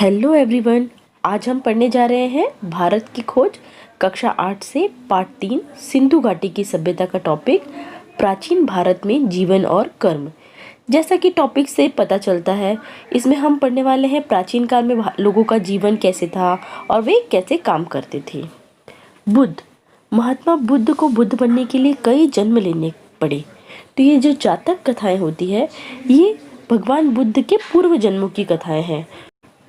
Hello everyone. आज हम पढ़ने जा रहे हैं भारत की खोज कक्षा 8 से पाठ 3 सिंधु घाटी की सभ्यता का टॉपिक प्राचीन भारत में जीवन और कर्म। जैसा कि टॉपिक से पता चलता है, इसमें हम पढ़ने वाले हैं प्राचीन काल में लोगों का जीवन कैसे था और वे कैसे काम करते थे। बुद्ध, महात्मा बुद्ध को बुद्ध बनने के लिए कई जन्म लेने पड़े। तो ये जो जातक कथाएं होती है, ये भगवान बुद्ध के पूर्व जन्मों की कथाएं हैं।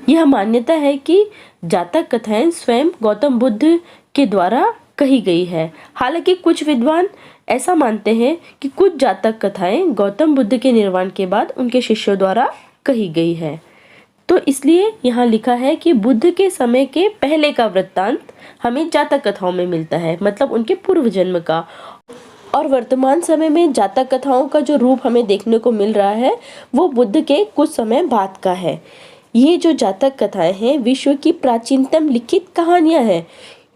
यह मान्यता है कि जातक कथाएं स्वयं गौतम बुद्ध के द्वारा कही गई है। हालांकि कुछ विद्वान ऐसा मानते हैं कि कुछ जातक कथाएं गौतम बुद्ध के निर्वाण के बाद उनके शिष्यों द्वारा कही गई है। तो इसलिए यहाँ लिखा है कि बुद्ध के समय के पहले का वृत्तांत हमें जातक कथाओं में मिलता है, मतलब उनके पूर्व जन्म का। और वर्तमान समय में जातक कथाओं का जो रूप हमें देखने को मिल रहा है, वो बुद्ध के कुछ समय बाद का है। ये जो जातक कथाएं हैं, विश्व की प्राचीनतम लिखित कहानियां हैं।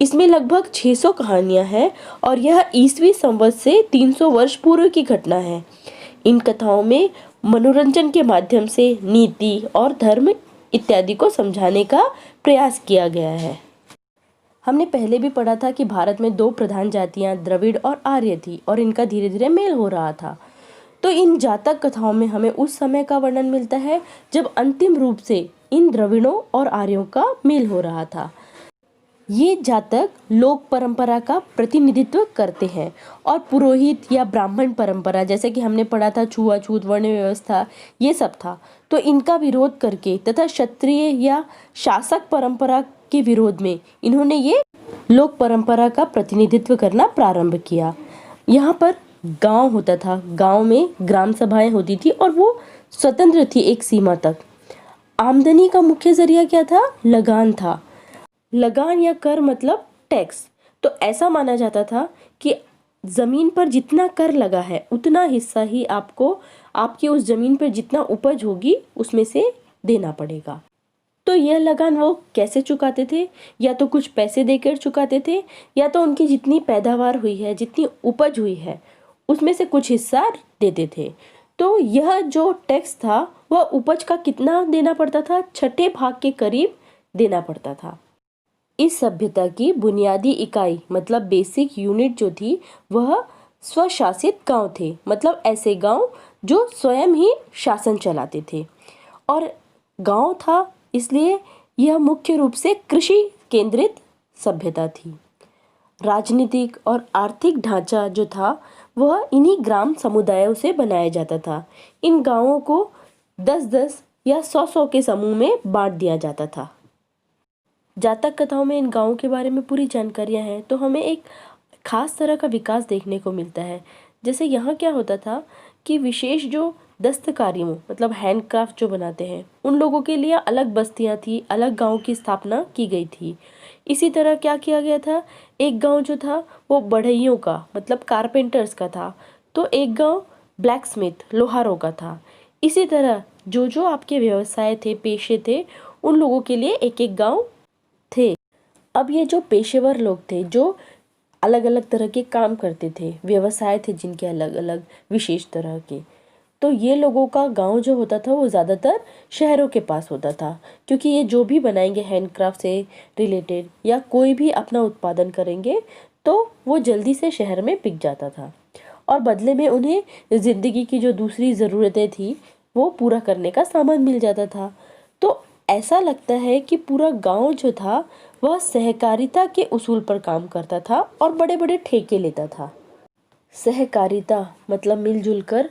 इसमें लगभग 600 कहानियां हैं और यह ईसवी संवत से 300 वर्ष पूर्व की घटना है। इन कथाओं में मनोरंजन के माध्यम से नीति और धर्म इत्यादि को समझाने का प्रयास किया गया है। हमने पहले भी पढ़ा था कि भारत में 2 प्रधान जातियां द्रविड़ और आर्य थी और इनका धीरे धीरे मेल हो रहा था। तो इन जातक कथाओं में हमें उस समय का वर्णन मिलता है जब अंतिम रूप से इन द्रविड़ों और आर्यों का मेल हो रहा था। ये जातक लोक परंपरा का प्रतिनिधित्व करते हैं और पुरोहित या ब्राह्मण परंपरा, जैसे कि हमने पढ़ा था छुआछूत, वर्ण व्यवस्था, ये सब था। तो इनका विरोध करके तथा क्षत्रिय या शासक परंपरा के विरोध में इन्होंने ये लोक परंपरा का प्रतिनिधित्व करना प्रारंभ किया। यहाँ पर गांव होता था, गांव में ग्राम सभाएं होती थी और वो स्वतंत्र थी एक सीमा तक। आमदनी का मुख्य जरिया क्या था? लगान था। लगान या कर मतलब टैक्स। तो ऐसा माना जाता था कि जमीन पर जितना कर लगा है उतना हिस्सा ही आपको आपकी उस जमीन पर जितना उपज होगी उसमें से देना पड़ेगा। तो यह लगान वो कैसे चुकाते थे? या तो कुछ पैसे देकर चुकाते थे, या तो उनकी जितनी पैदावार हुई है, जितनी उपज हुई है, उसमें से कुछ हिस्सा देते थे। तो यह जो टैक्स था वह उपज का कितना देना पड़ता था? 6ठे भाग के करीब देना पड़ता था। इस सभ्यता की बुनियादी इकाई मतलब बेसिक यूनिट जो थी वह स्वशासित गांव थे, मतलब ऐसे गांव जो स्वयं ही शासन चलाते थे। और गांव था इसलिए यह मुख्य रूप से कृषि केंद्रित सभ्यता थी। राजनीतिक और आर्थिक ढांचा जो था वह इन्हीं ग्राम समुदायों से बनाया जाता था। इन गांवों को 10-10 या 100-100 के समूह में बांट दिया जाता था। जातक कथाओं में इन गांवों के बारे में पूरी जानकारियां हैं, तो हमें एक खास तरह का विकास देखने को मिलता है। जैसे यहाँ क्या होता था कि विशेष जो दस्तकारियों मतलब हैंडक्राफ्ट जो बनाते हैं, उन लोगों के लिए अलग बस्तियां थी, अलग गांव की स्थापना की गई थी। इसी तरह क्या किया गया था, एक गांव जो था वो बढ़इयों का मतलब कारपेंटर्स का था, तो एक गांव ब्लैकस्मिथ लोहारों का था। इसी तरह जो जो आपके व्यवसाय थे, पेशे थे, उन लोगों के लिए एक एक गांव थे। अब ये जो पेशेवर लोग थे जो अलग अलग तरह के काम करते थे, व्यवसाय थे जिनके अलग अलग विशेष तरह के, तो ये लोगों का गांव जो होता था वो ज़्यादातर शहरों के पास होता था, क्योंकि ये जो भी बनाएंगे हैंडक्राफ्ट से रिलेटेड या कोई भी अपना उत्पादन करेंगे तो वो जल्दी से शहर में बिक जाता था और बदले में उन्हें ज़िंदगी की जो दूसरी ज़रूरतें थी वो पूरा करने का सामान मिल जाता था। तो ऐसा लगता है कि पूरा गांव जो था वह सहकारिता के उसूल पर काम करता था और बड़े बड़े ठेके लेता था। सहकारिता मतलब मिलजुल कर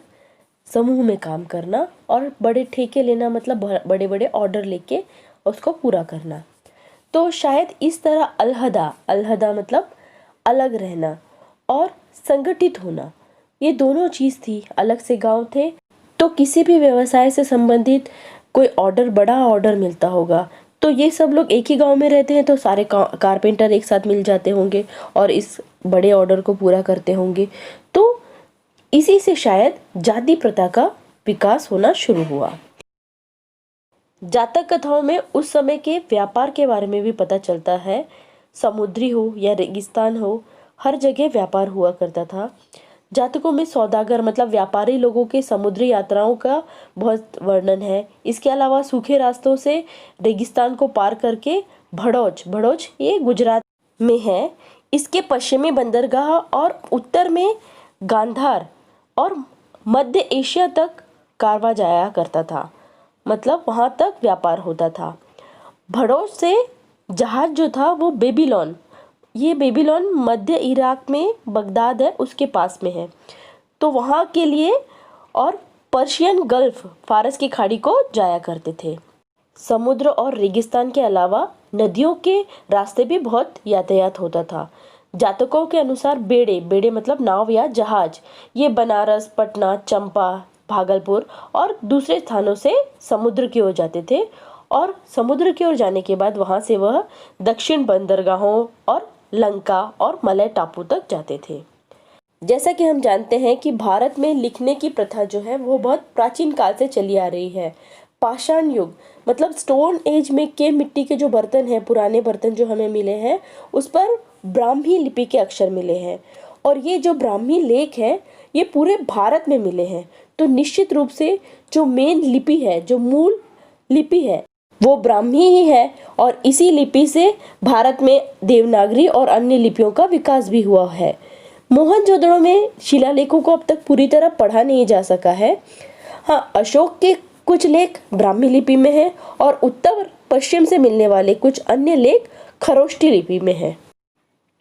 समूह में काम करना और बड़े ठेके लेना मतलब बड़े बड़े ऑर्डर लेके उसको पूरा करना। तो शायद इस तरह अलहदा मतलब अलग रहना और संगठित होना, ये दोनों चीज़ थी। अलग से गांव थे तो किसी भी व्यवसाय से संबंधित कोई ऑर्डर, बड़ा ऑर्डर मिलता होगा, तो ये सब लोग एक ही गांव में रहते हैं तो सारे कारपेंटर एक साथ मिल जाते होंगे और इस बड़े ऑर्डर को पूरा करते होंगे। तो इसी से शायद जाति प्रथा का विकास होना शुरू हुआ। जातक कथाओं में उस समय के व्यापार के बारे में भी पता चलता है। समुद्री हो या रेगिस्तान हो, हर जगह व्यापार हुआ करता था। जातकों में सौदागर मतलब व्यापारी लोगों के समुद्री यात्राओं का बहुत वर्णन है। इसके अलावा सूखे रास्तों से रेगिस्तान को पार करके भड़ोच भड़ोच ये गुजरात में है। इसके पश्चिमी बंदरगाह और उत्तर में गांधार और मध्य एशिया तक कारवां जाया करता था, मतलब वहां तक व्यापार होता था। भड़ोच से जहाज जो था वो बेबीलोन, ये बेबीलोन मध्य इराक में बगदाद है उसके पास में है, तो वहाँ के लिए और पर्शियन गल्फ फारस की खाड़ी को जाया करते थे। समुद्र और रेगिस्तान के अलावा नदियों के रास्ते भी बहुत यातायात होता था। जातकों के अनुसार बेड़े बेड़े मतलब नाव या जहाज, ये बनारस, पटना, चंपा, भागलपुर और दूसरे स्थानों से समुद्र की ओर जाते थे और समुद्र की ओर जाने के बाद वहां से वह दक्षिण बंदरगाहों और लंका और मलय टापू तक जाते थे। जैसा कि हम जानते हैं कि भारत में लिखने की प्रथा जो है वो बहुत प्राचीन काल से चली आ रही है। पाषाण युग मतलब स्टोन एज में के मिट्टी के जो बर्तन हैं, पुराने बर्तन जो हमें मिले हैं, उस पर ब्राह्मी लिपि के अक्षर मिले हैं और ये जो ब्राह्मी लेख है ये पूरे भारत में मिले हैं। तो निश्चित रूप से जो मेन लिपि है, जो मूल लिपि है, वो ब्राह्मी ही है और इसी लिपि से भारत में देवनागरी और अन्य लिपियों का विकास भी हुआ है। मोहनजोदड़ो में शिलालेखों को अब तक पूरी तरह पढ़ा नहीं जा सका है। हाँ, अशोक के कुछ लेख ब्राह्मी लिपि में हैं और उत्तर पश्चिम से मिलने वाले कुछ अन्य लेख खरोष्ठी लिपि में हैं।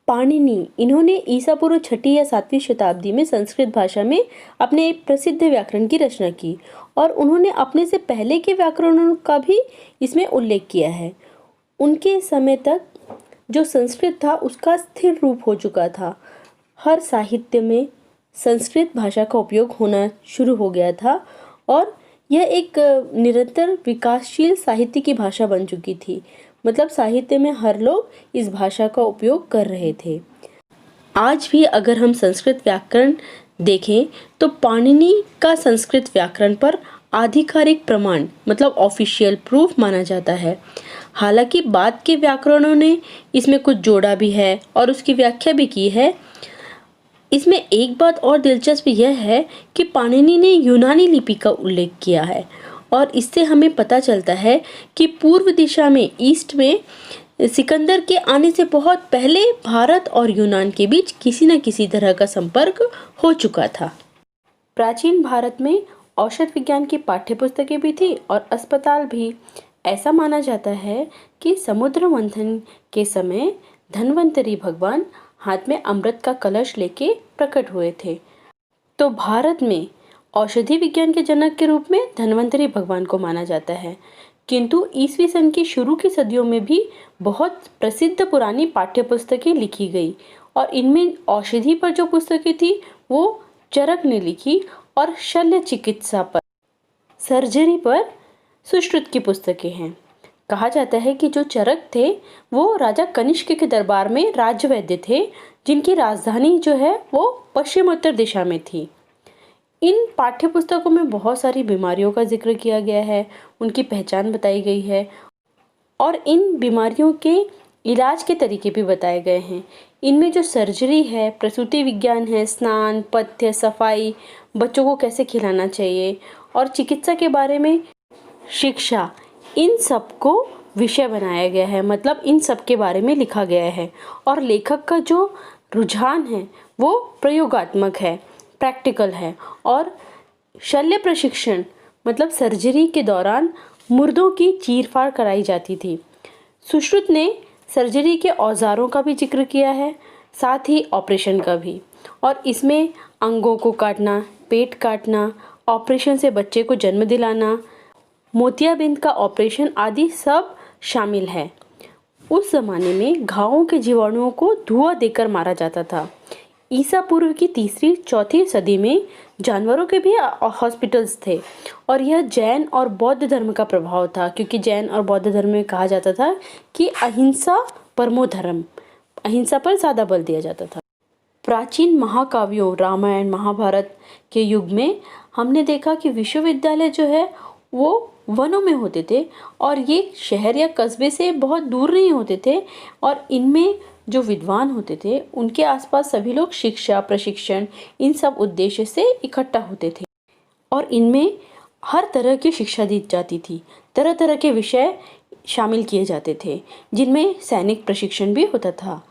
पाणिनि, इन्होंने ईसा पूर्व 6वीं या 7वीं शताब्दी में संस्कृत भाषा में अपने प्रसिद्ध व्याकरण की रचना की और उन्होंने अपने से पहले के व्याकरणों का भी इसमें उल्लेख किया है। उनके समय तक जो संस्कृत था उसका स्थिर रूप हो चुका था। हर साहित्य में संस्कृत भाषा का उपयोग होना शुरू हो गया था और यह एक निरंतर विकासशील साहित्य की भाषा बन चुकी थी। मतलब साहित्य में हर लोग इस भाषा का उपयोग कर रहे थे। आज भी अगर हम संस्कृत व्याकरण देखें तो पाणिनि का संस्कृत व्याकरण पर आधिकारिक प्रमाण मतलब ऑफिशियल प्रूफ माना जाता है। हालांकि बाद के व्याकरणों ने इसमें कुछ जोड़ा भी है और उसकी व्याख्या भी की है। इसमें एक बात और दिलचस्प यह है कि पाणिनि ने यूनानी लिपि का उल्लेख किया है और इससे हमें पता चलता है कि पूर्व दिशा में ईस्ट में सिकंदर के आने से बहुत पहले भारत और यूनान के बीच किसी न किसी तरह का संपर्क हो चुका था। प्राचीन भारत में औषध विज्ञान की पाठ्यपुस्तकें भी थी और अस्पताल भी। ऐसा माना जाता है कि समुद्र मंथन के समय धन्वंतरी भगवान हाथ में अमृत का कलश लेके प्रकट हुए थे। तो भारत में औषधि विज्ञान के जनक के रूप में धन्वंतरी भगवान को माना जाता है। किंतु ईसवी सन की शुरू की सदियों में भी बहुत प्रसिद्ध पुरानी पाठ्यपुस्तकें लिखी गई और इनमें औषधि पर जो पुस्तकें थी वो चरक ने लिखी और शल्य चिकित्सा पर, सर्जरी पर सुश्रुत की पुस्तकें हैं। कहा जाता है कि जो चरक थे वो राजा कनिष्क के दरबार में राज्य वैद्य थे, जिनकी राजधानी जो है वो पश्चिमोत्तर दिशा में थी। इन पाठ्यपुस्तकों में बहुत सारी बीमारियों का जिक्र किया गया है, उनकी पहचान बताई गई है और इन बीमारियों के इलाज के तरीके भी बताए गए हैं। इनमें जो सर्जरी है, प्रसूति विज्ञान है, स्नान, पथ्य, सफाई, बच्चों को कैसे खिलाना चाहिए और चिकित्सा के बारे में शिक्षा, इन सब को विषय बनाया गया है। मतलब इन सब के बारे में लिखा गया है और लेखक का जो रुझान है वो प्रयोगात्मक है, प्रैक्टिकल है। और शल्य प्रशिक्षण मतलब सर्जरी के दौरान मुर्दों की चीरफाड़ कराई जाती थी। सुश्रुत ने सर्जरी के औजारों का भी जिक्र किया है, साथ ही ऑपरेशन का भी। और इसमें अंगों को काटना, पेट काटना, ऑपरेशन से बच्चे को जन्म दिलाना, मोतियाबिंद का ऑपरेशन आदि सब शामिल है। उस जमाने में घावों के जीवाणुओं को धुआं देकर मारा जाता था। ईसा पूर्व की 3री-4थी सदी में जानवरों के भी हॉस्पिटल्स थे और यह जैन और बौद्ध धर्म का प्रभाव था, क्योंकि जैन और बौद्ध धर्म में कहा जाता था कि अहिंसा परमो धर्म, अहिंसा पर ज़्यादा बल दिया जाता था। प्राचीन महाकाव्यों रामायण महाभारत के युग में हमने देखा कि विश्वविद्यालय जो है वो वनों में होते थे और ये शहर या कस्बे से बहुत दूर नहीं होते थे और इनमें जो विद्वान होते थे उनके आसपास सभी लोग शिक्षा, प्रशिक्षण, इन सब उद्देश्य से इकट्ठा होते थे और इनमें हर तरह की शिक्षा दी जाती थी। तरह तरह के विषय शामिल किए जाते थे जिनमें सैनिक प्रशिक्षण भी होता था।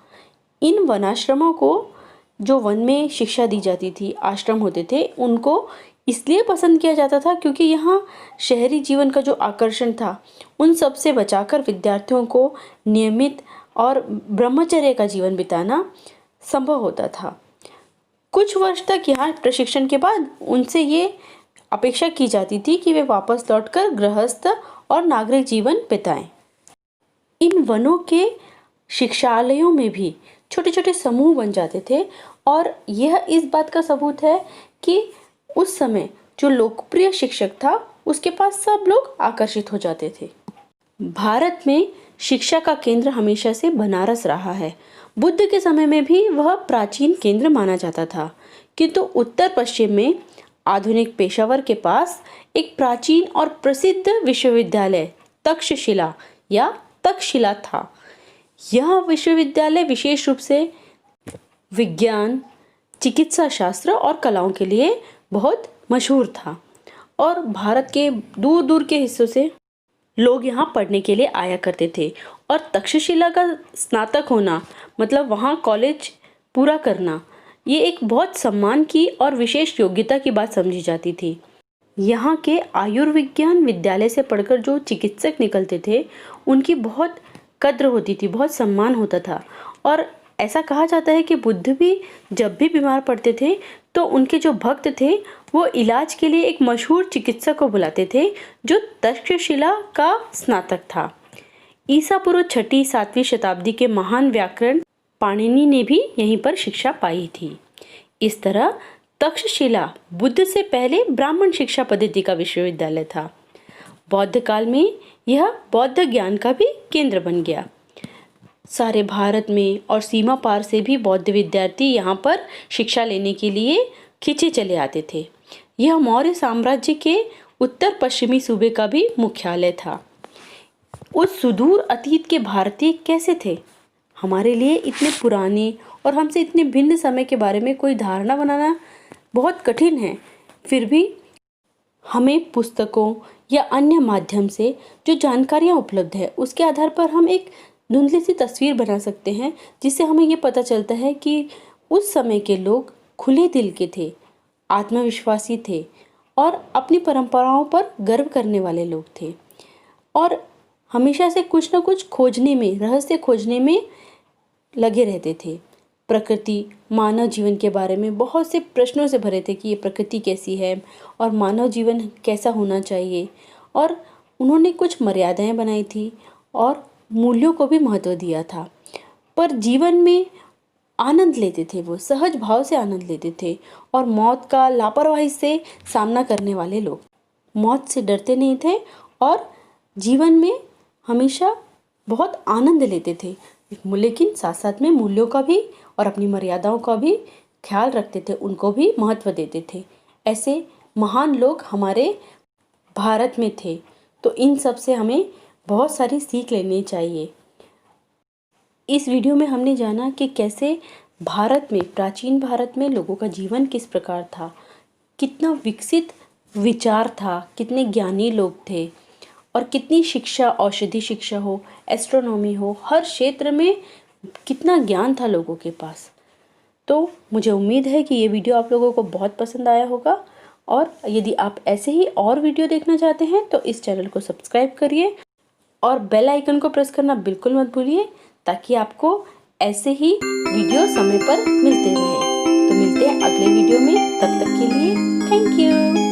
इन वनाश्रमों को, जो वन में शिक्षा दी जाती थी, आश्रम होते थे, उनको इसलिए पसंद किया जाता था क्योंकि यहाँ शहरी जीवन का जो आकर्षण था उन सब से बचाकर विद्यार्थियों को नियमित और ब्रह्मचर्य का जीवन बिताना संभव होता था। कुछ वर्ष तक यहाँ प्रशिक्षण के बाद उनसे ये अपेक्षा की जाती थी कि वे वापस लौटकर गृहस्थ और नागरिक जीवन बिताएं। इन वनों के शिक्षालयों में भी छोटे छोटे समूह बन जाते थे और यह इस बात का सबूत है कि उस समय जो लोकप्रिय शिक्षक था उसके पास सब लोग आकर्षित हो जाते थे। भारत में शिक्षा का केंद्र हमेशा से बनारस रहा है। बुद्ध के समय में भी वह प्राचीन केंद्र माना जाता था, किंतु उत्तर पश्चिम में आधुनिक पेशावर के पास एक प्राचीन और प्रसिद्ध विश्वविद्यालय तक्षशिला या तक्षशिला था। यह विश्वविद्यालय विशेष रूप से विज्ञान, चिकित्सा शास्त्र और कलाओं के लिए बहुत मशहूर था और भारत के दूर दूर के हिस्सों से लोग यहाँ पढ़ने के लिए आया करते थे। और तक्षशिला का स्नातक होना मतलब वहाँ कॉलेज पूरा करना, ये एक बहुत सम्मान की और विशेष योग्यता की बात समझी जाती थी। यहाँ के आयुर्विज्ञान विद्यालय से पढ़कर जो चिकित्सक निकलते थे उनकी बहुत कद्र होती थी, बहुत सम्मान होता था। और ऐसा कहा जाता है कि बुद्ध भी जब भी बीमार पड़ते थे तो उनके जो भक्त थे वो इलाज के लिए एक मशहूर चिकित्सक को बुलाते थे जो तक्षशिला का स्नातक था। ईसा पूर्व 6वीं-7वीं शताब्दी के महान व्याकरण पाणिनि ने भी यहीं पर शिक्षा पाई थी। इस तरह तक्षशिला बुद्ध से पहले ब्राह्मण शिक्षा पद्धति का विश्वविद्यालय था। बौद्ध काल में यह बौद्ध ज्ञान का भी केंद्र बन गया। सारे भारत में और सीमा पार से भी बौद्ध विद्यार्थी यहाँ पर शिक्षा लेने के लिए खींचे चले आते थे। यह मौर्य साम्राज्य के उत्तर पश्चिमी सूबे का भी मुख्यालय था। उस सुदूर अतीत के भारतीय कैसे थे? हमारे लिए इतने पुराने और हमसे इतने भिन्न समय के बारे में कोई धारणा बनाना बहुत कठिन है। फिर भी हमें पुस्तकों या अन्य माध्यम से जो जानकारियाँ उपलब्ध है उसके आधार पर हम एक धुंधली सी तस्वीर बना सकते हैं, जिससे हमें ये पता चलता है कि उस समय के लोग खुले दिल के थे, आत्मविश्वासी थे और अपनी परंपराओं पर गर्व करने वाले लोग थे और हमेशा से कुछ ना कुछ खोजने में, रहस्य खोजने में लगे रहते थे। प्रकृति, मानव जीवन के बारे में बहुत से प्रश्नों से भरे थे कि ये प्रकृति कैसी है और मानव जीवन कैसा होना चाहिए, और उन्होंने कुछ मर्यादाएं बनाई थी और मूल्यों को भी महत्व दिया था। पर जीवन में आनंद लेते थे, वो सहज भाव से आनंद लेते थे और मौत का लापरवाही से सामना करने वाले लोग मौत से डरते नहीं थे और जीवन में हमेशा बहुत आनंद लेते थे, लेकिन साथ साथ में मूल्यों का भी और अपनी मर्यादाओं का भी ख्याल रखते थे, उनको भी महत्व देते थे। ऐसे महान लोग हमारे भारत में थे, तो इन सब से हमें बहुत सारी सीख लेनी चाहिए। इस वीडियो में हमने जाना कि कैसे भारत में, प्राचीन भारत में लोगों का जीवन किस प्रकार था, कितना विकसित विचार था, कितने ज्ञानी लोग थे और कितनी शिक्षा, औषधि शिक्षा हो, एस्ट्रोनॉमी हो, हर क्षेत्र में कितना ज्ञान था लोगों के पास। तो मुझे उम्मीद है कि ये वीडियो आप लोगों को बहुत पसंद आया होगा और यदि आप ऐसे ही और वीडियो देखना चाहते हैं तो इस चैनल को सब्सक्राइब करिए और बेल आइकन को प्रेस करना बिल्कुल मत भूलिए, ताकि आपको ऐसे ही वीडियो समय पर मिलते रहे। तो मिलते हैं अगले वीडियो में, तब तक के लिए थैंक यू।